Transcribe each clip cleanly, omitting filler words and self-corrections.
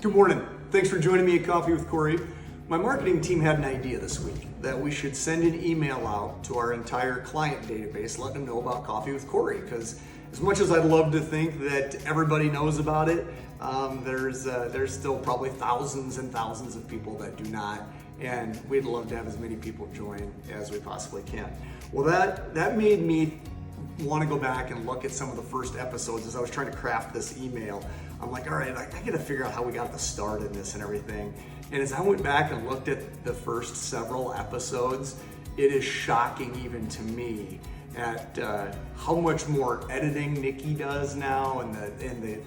Good morning. Thanks for joining me at Coffee with Kory. My marketing team had an idea this week that we should send an email out to our entire client database letting them know about Coffee with Kory, because as much as I'd love to think that everybody knows about it, there's still probably thousands and thousands of people that do not, and we'd love to have as many people join as we possibly can. Well, that made me want to go back and look at some of the first episodes as I was trying to craft this email. I'm like, all right, I got to figure out how we got the start in this and everything. And as I went back and looked at the first several episodes, it is shocking even to me at how much more editing Nikki does now, and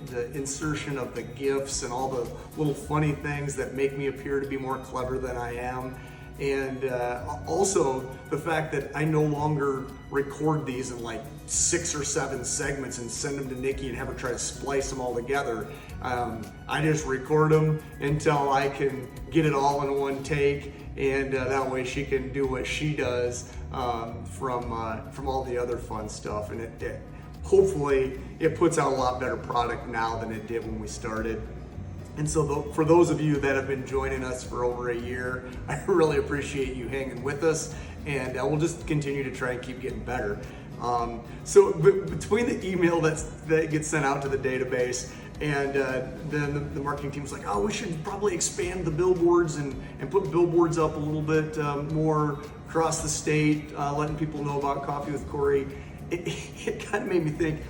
the insertion of the GIFs and all the little funny things that make me appear to be more clever than I am. And also the fact that I no longer record these in like 6 or 7 segments and send them to Nikki and have her try to splice them all together. I just record them until I can get it all in one take, and that way she can do what she does from all the other fun stuff. And it hopefully it puts out a lot better product now than it did when we started. And so for those of you that have been joining us for over a year, I really appreciate you hanging with us, and we'll just continue to try and keep getting better. So between the email that gets sent out to the database, and then the marketing team's like, oh, we should probably expand the billboards and put billboards up a little bit more across the state, letting people know about Coffee with Kory. It kind of made me think,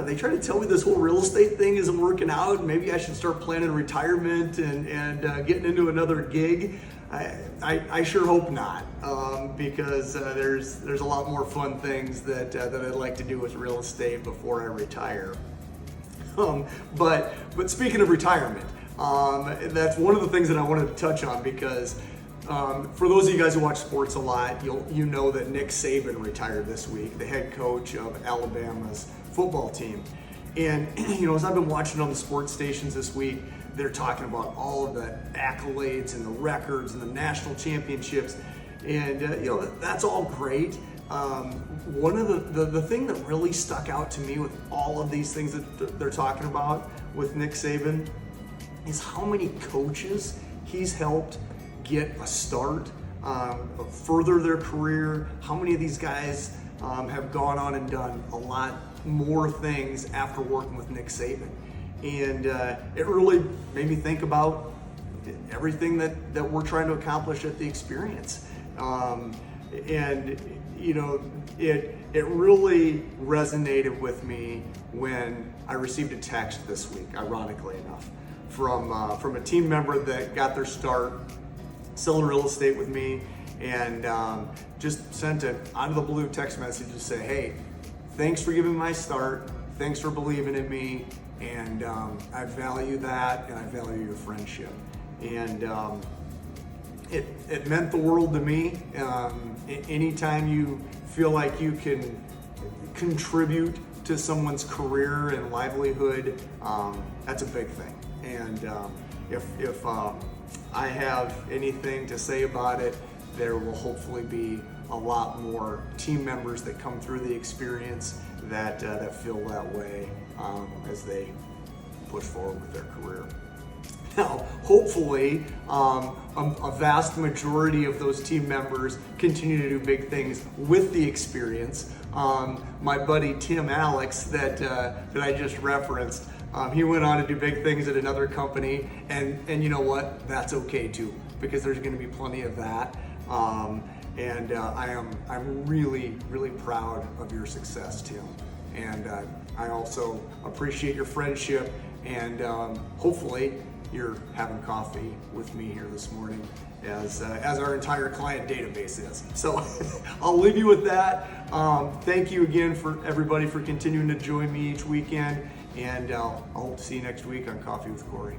they try to tell me this whole real estate thing isn't working out. Maybe I should start planning retirement and getting into another gig. I sure hope not, because there's a lot more fun things that I'd like to do with real estate before I retire. But speaking of retirement, that's one of the things that I wanted to touch on, because for those of you guys who watch sports a lot, you know that Nick Saban retired this week, the head coach of Alabama's football team. And as I've been watching on the sports stations this week, they're talking about all of the accolades and the records and the national championships, and that's all great. One of the thing that really stuck out to me with all of these things that they're talking about with Nick Saban is how many coaches he's helped get a start, further their career. How many of these guys have gone on and done a lot more things after working with Nick Saban. And it really made me think about everything that we're trying to accomplish at the experience. And it really resonated with me when I received a text this week, ironically enough, from a team member that got their start selling real estate with me, and just sent an out of the blue text message to say, hey, thanks for giving me my start, thanks for believing in me, and I value that, and I value your friendship. And it meant the world to me. Anytime you feel like you can contribute to someone's career and livelihood, that's a big thing. And if I have anything to say about it, there will hopefully be a lot more team members that come through the experience that feel that way as they push forward with their career. Now, hopefully, a vast majority of those team members continue to do big things with the experience. My buddy Tim Alex that I just referenced, he went on to do big things at another company, and you know what? That's okay too, because there's going to be plenty of that. And I'm really, really proud of your success, Tim. And I also appreciate your friendship, and hopefully you're having coffee with me here this morning, as our entire client database is. So I'll leave you with that. Thank you again for everybody for continuing to join me each weekend, and I'll hope to see you next week on Coffee with Kory.